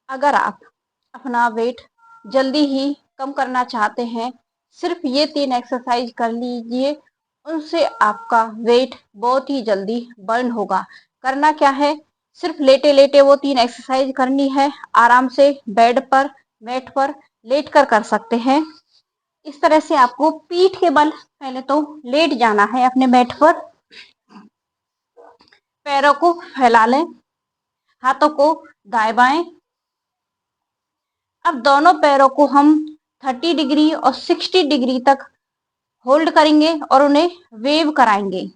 अगर आप अपना वेट जल्दी ही कम करना चाहते हैं, सिर्फ ये 3 एक्सरसाइज कर लीजिए, उनसे आपका वेट बहुत ही जल्दी बर्न होगा। करना क्या है, सिर्फ लेटे लेटे वो 3 एक्सरसाइज करनी है। आराम से बेड पर, मैट पर लेट कर सकते हैं। इस तरह से आपको पीठ के बल पहले तो लेट जाना है अपने मैट पर। पैरों को फैला लें, हाथों को दाएं बाएं। अब दोनों पैरों को हम 30 डिग्री और 60 डिग्री तक होल्ड करेंगे और उन्हें वेव कराएंगे।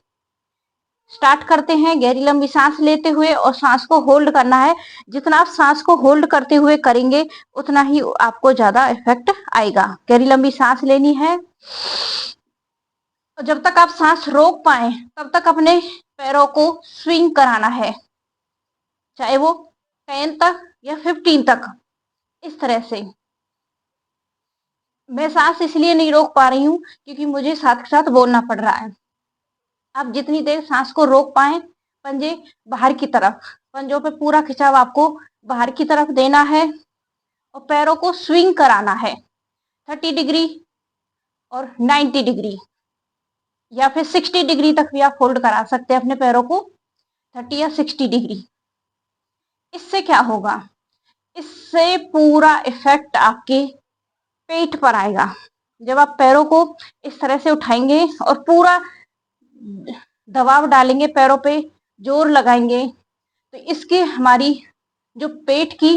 स्टार्ट करते हैं गहरी लंबी सांस लेते हुए, और सांस को होल्ड करना है। जितना आप सांस को होल्ड करते हुए करेंगे, उतना ही आपको ज्यादा इफेक्ट आएगा। गहरी लंबी सांस लेनी है, और जब तक आप सांस रोक पाए तब तक अपने पैरों को स्विंग कराना है, चाहे वो 10 तक या 15 तक। इस तरह से मैं सांस इसलिए नहीं रोक पा रही हूँ क्योंकि मुझे साथ के साथ बोलना पड़ रहा है। आप जितनी देर सांस को रोक पाए, पंजे बाहर की तरफ, पंजों पे पूरा खिंचाव आपको बाहर की तरफ देना है, और पैरों को स्विंग कराना है 30 डिग्री और 90 डिग्री, या फिर 60 डिग्री तक भी आप होल्ड करा सकते हैं अपने पैरों को, 30 या 60 डिग्री। इससे क्या होगा, इससे पूरा इफेक्ट आपके पेट पर आएगा। जब आप पैरों को इस तरह से उठाएंगे और पूरा दबाव डालेंगे, पैरों पे जोर लगाएंगे, तो इसके हमारी जो पेट की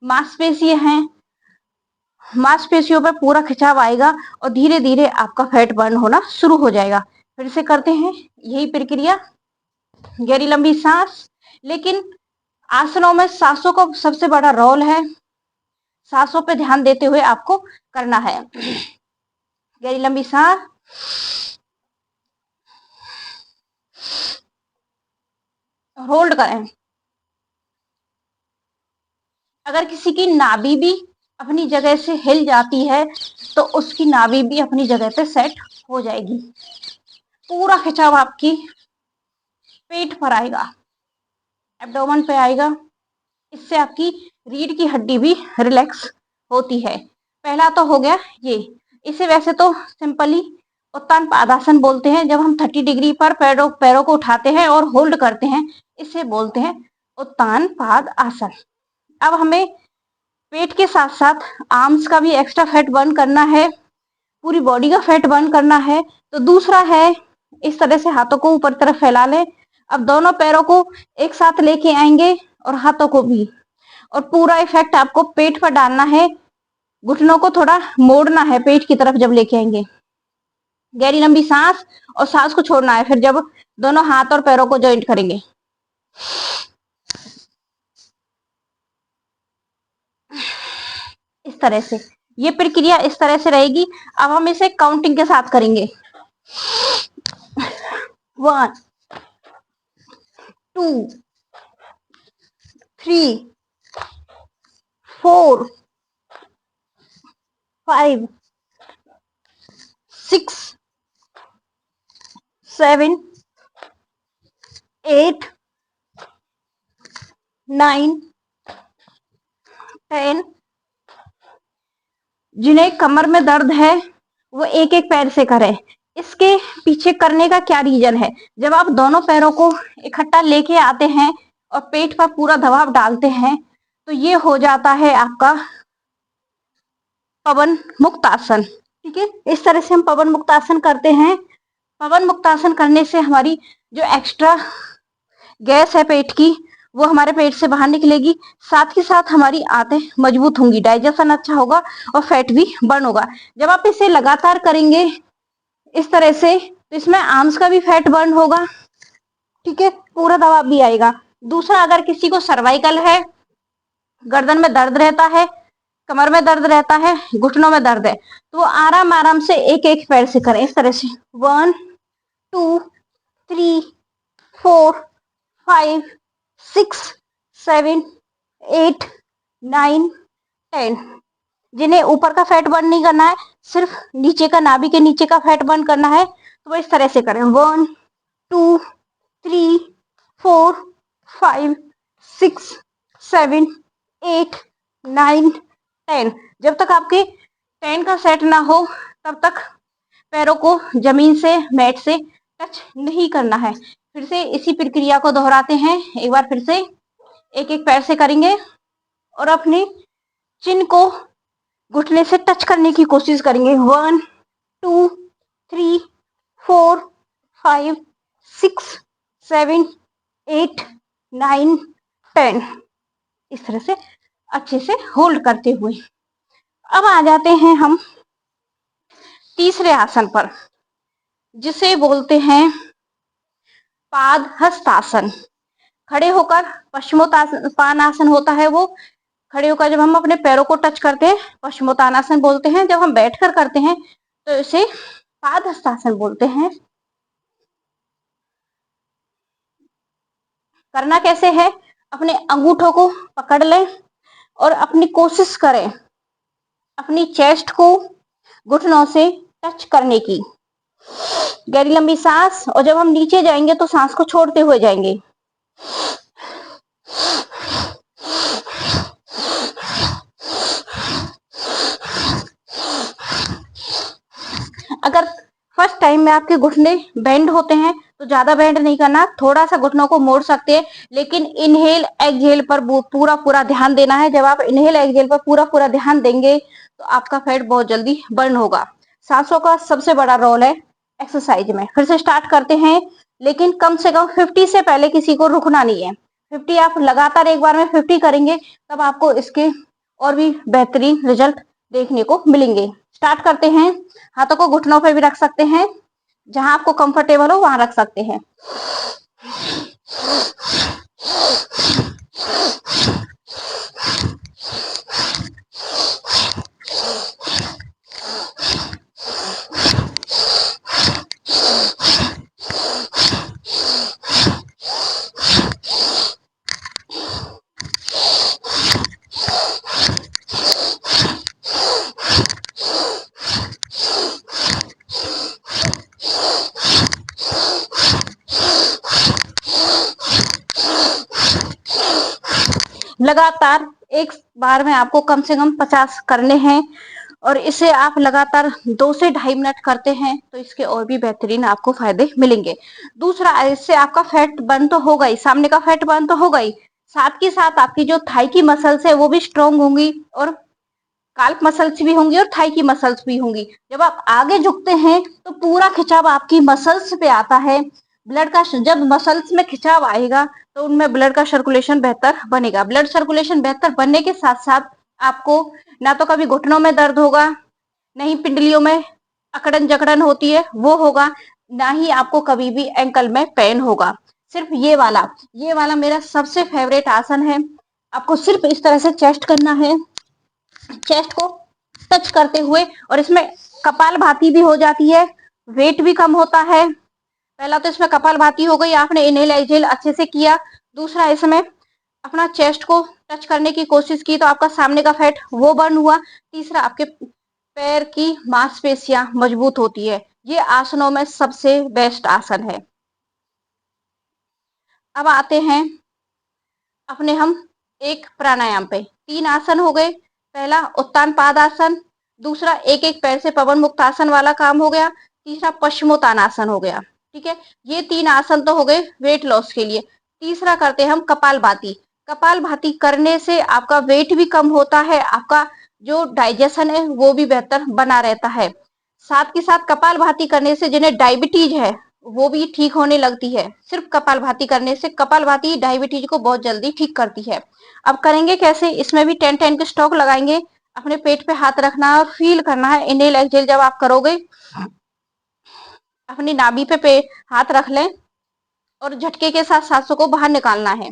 मांसपेशियां हैं, मांसपेशियों पर पूरा खिंचाव आएगा और धीरे धीरे आपका फैट बर्न होना शुरू हो जाएगा। फिर से करते हैं यही प्रक्रिया, गहरी लंबी सांस। लेकिन आसनों में सांसों का सबसे बड़ा रोल है, सांसों पे ध्यान देते हुए आपको करना है। गहरी लंबी सांस, होल्ड करें। अगर किसी की नाभि भी अपनी जगह से हिल जाती है तो उसकी नाभि भी अपनी जगह पे सेट हो जाएगी। पूरा खिंचाव आपकी पेट पर आएगा, एब्डोमेन पे आएगा। इससे आपकी रीढ़ की हड्डी भी रिलैक्स होती है। पहला तो हो गया ये। इसे वैसे तो सिंपली उत्तान पादासन बोलते हैं। जब हम 30 डिग्री पर पैरों को उठाते हैं और होल्ड करते हैं, इसे बोलते हैं उत्तान पाद आसन। अब हमें पेट के साथ साथ आर्म्स का भी एक्स्ट्रा फैट बर्न करना है, पूरी बॉडी का फैट बर्न करना है। तो दूसरा है, इस तरह से हाथों को ऊपर तरफ फैला लें। अब दोनों पैरों को एक साथ लेके आएंगे और हाथों को भी, और पूरा इफेक्ट आपको पेट पर डालना है। घुटनों को थोड़ा मोड़ना है पेट की तरफ जब लेके आएंगे। गहरी लंबी सांस, और सांस को छोड़ना है फिर जब दोनों हाथ और पैरों को जॉइंट करेंगे। इस तरह से ये प्रक्रिया इस तरह से रहेगी। अब हम इसे काउंटिंग के साथ करेंगे। 1 2 3 4 5 6 7 8 9 10। जिन्हें कमर में दर्द है वो एक एक पैर से करें। इसके पीछे करने का क्या रीजन है, जब आप दोनों पैरों को इकट्ठा लेके आते हैं और पेट पर पूरा दबाव डालते हैं, तो ये हो जाता है आपका पवन मुक्त आसन। ठीक है, इस तरह से हम पवन मुक्त आसन करते हैं। पवन मुक्त आसन करने से हमारी जो एक्स्ट्रा गैस है पेट की, वो हमारे पेट से बाहर निकलेगी। साथ ही साथ हमारी आंतें मजबूत होंगी, डाइजेशन अच्छा होगा और फैट भी बर्न होगा। जब आप इसे लगातार करेंगे इस तरह से, तो इसमें आर्म्स का भी फैट बर्न होगा। ठीक है, पूरा दबाव भी आएगा। दूसरा, अगर किसी को सर्वाइकल है, गर्दन में दर्द रहता है, कमर में दर्द रहता है, घुटनों में दर्द है, तो वो आराम आराम से एक एक पैर से करें इस तरह से। 1 2 3 4 5 6 7 8 9 10। जिन्हें ऊपर का फैट बर्न नहीं करना है, सिर्फ नीचे का, नाभि के नीचे का फैट बर्न करना है, तो वो इस तरह से करें। 1 2 3 4 5 6 7 8, 9, 10। जब तक आपके 10 का सेट ना हो तब तक पैरों को जमीन से, मैट से टच नहीं करना है। फिर से इसी प्रक्रिया को दोहराते हैं। एक बार फिर से एक एक पैर से करेंगे और अपने चिन को घुटने से टच करने की कोशिश करेंगे। 1, 2, 3, 4, 5, 6, 7, 8, 9, 10। इस तरह से अच्छे से होल्ड करते हुए अब आ जाते हैं हम तीसरे आसन पर, जिसे बोलते हैं पाद हस्तासन। खड़े होकर पश्चिमोत्तानासन होता है वो। खड़े होकर जब हम अपने पैरों को टच करते हैं पश्चिमोत्तानासन बोलते हैं। जब हम बैठकर करते हैं तो इसे पाद हस्तासन बोलते हैं। करना कैसे है? अपने अंगूठों को पकड़ लें और अपनी कोशिश करें अपनी चेस्ट को घुटनों से टच करने की। गहरी लंबी सांस, और जब हम नीचे जाएंगे तो सांस को छोड़ते हुए जाएंगे। अगर फर्स्ट टाइम में आपके घुटने बेंड होते हैं तो ज्यादा बेंड नहीं करना, थोड़ा सा घुटनों को मोड़ सकते हैं, लेकिन इनहेल एक्सहेल पर पूरा पूरा ध्यान देना है। जब आप इनहेल एक्सहेल पर पूरा पूरा ध्यान देंगे तो आपका फैट बहुत जल्दी बर्न होगा। सांसों का सबसे बड़ा रोल है एक्सरसाइज में। फिर से स्टार्ट करते हैं, लेकिन कम से कम 50 से पहले किसी को रुकना नहीं है। 50 आप लगातार एक बार में 50 करेंगे तब आपको इसके और भी बेहतरीन रिजल्ट देखने को मिलेंगे। स्टार्ट करते हैं। हाथों को घुटनों पे भी रख सकते हैं, जहां आपको कंफर्टेबल हो वहां रख सकते हैं। लगातार एक बार में आपको कम से कम 50 करने हैं, और इसे आप लगातार 2 से 2.5 मिनट करते हैं तो इसके और भी बेहतरीन आपको फायदे मिलेंगे। दूसरा, इससे आपका फैट बर्न तो होगा ही, सामने का फैट बर्न तो होगा ही, साथ के साथ आपकी जो थाई की मसल्स है वो भी स्ट्रॉन्ग होंगी, और काल्फ मसल्स भी होंगी और थाई की मसल्स भी होंगी। जब आप आगे झुकते हैं तो पूरा खिंचाव आपकी मसल्स पे आता है। ब्लड का जब मसल्स में खिंचाव आएगा तो उनमें ब्लड का सर्कुलेशन बेहतर बनेगा। ब्लड सर्कुलेशन बेहतर बनने के साथ साथ आपको ना तो कभी घुटनों में दर्द होगा, नहीं पिंडलियों में अकड़न जकड़न होती है वो होगा, ना ही आपको कभी भी एंकल में पेन होगा। सिर्फ ये वाला मेरा सबसे फेवरेट आसन है। आपको सिर्फ इस तरह से चेस्ट करना है, चेस्ट को टच करते हुए, और इसमें कपाल भाती भी हो जाती है, वेट भी कम होता है। पहला तो इसमें कपाल भाती हो गई, आपने इनहेल एक्सहेल अच्छे से किया। दूसरा, इसमें अपना चेस्ट को टच करने की कोशिश की तो आपका सामने का फैट वो बर्न हुआ। तीसरा, आपके पैर की मांसपेशियां मजबूत होती है। ये आसनों में सबसे बेस्ट आसन है। अब आते हैं अपने हम एक प्राणायाम पे। 3 आसन हो गए। पहला उत्तान पादासन, दूसरा एक एक पैर से पवन मुक्त आसन वाला काम हो गया, तीसरा पश्चिमोत्तानासन हो गया। ठीक है, ये 3 आसन तो हो गए वेट लॉस के लिए। तीसरा करते हैं हम कपालभाति। कपालभाति करने से आपका वेट भी कम होता है, आपका जो डाइजेशन है वो भी बेहतर बना रहता है। साथ के साथ कपालभाति करने से जिन्हें डायबिटीज है वो भी ठीक होने लगती है। सिर्फ कपालभाति करने से, कपालभाति डायबिटीज को बहुत जल्दी ठीक करती है। अब करेंगे कैसे? इसमें भी 10-10 के स्टॉक लगाएंगे। अपने पेट पे हाथ रखना है और फील करना है। इनहेल एक्सहेल जब आप करोगे अपनी नाभि पे हाथ रख लें और झटके के साथ सांसों को बाहर निकालना है।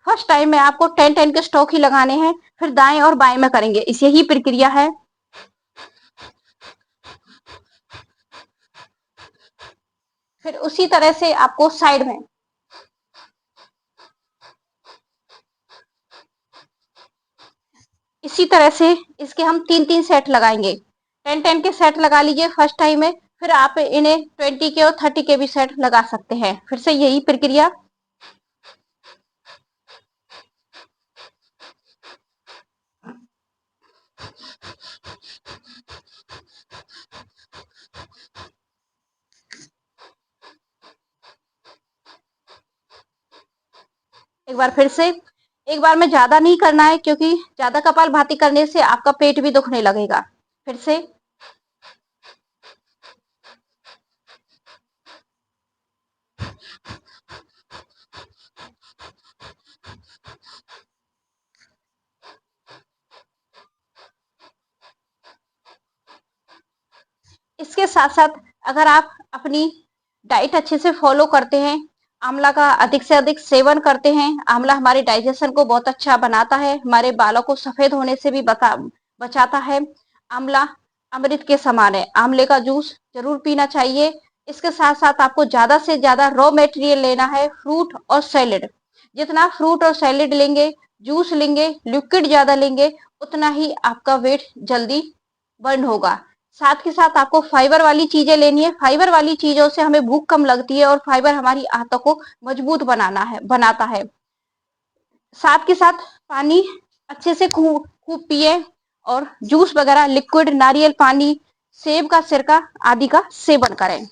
फर्स्ट टाइम में आपको 10-10 के स्टॉक ही लगाने हैं, फिर दाएं और बाएं में करेंगे। इस यही प्रक्रिया है। फिर उसी तरह से आपको साइड में इसी तरह से इसके हम 3-3 सेट लगाएंगे। 10-10 के सेट लगा लीजिए फर्स्ट टाइम में, फिर आप इन्हें 20 के और 30 के भी सेट लगा सकते हैं। फिर से यही प्रक्रिया। एक बार फिर से, एक बार में ज्यादा नहीं करना है, क्योंकि ज्यादा कपालभाति करने से आपका पेट भी दुखने लगेगा। फिर से। इसके साथ साथ अगर आप अपनी डाइट अच्छे से फॉलो करते हैं, आंवला का अधिक से अधिक सेवन करते हैं, आंवला हमारे डाइजेशन को बहुत अच्छा बनाता है, हमारे बालों को सफेद होने से भी बचाता है। आंवला अमृत के समान है, आंवले का जूस जरूर पीना चाहिए। इसके साथ साथ आपको ज्यादा से ज्यादा रॉ मटेरियल लेना है, फ्रूट और सैलेड। जितना फ्रूट और सैलेड लेंगे, जूस लेंगे, लिक्विड ज्यादा लेंगे, उतना ही आपका वेट जल्दी बर्न होगा। साथ के साथ आपको फाइबर वाली चीजें लेनी है। फाइबर वाली चीजों से हमें भूख कम लगती है और फाइबर हमारी आंतों को मजबूत बनाता है। साथ के साथ पानी अच्छे से खूब खूब पिए, और जूस वगैरह, लिक्विड, नारियल पानी, सेब का सिरका आदि का सेवन करें।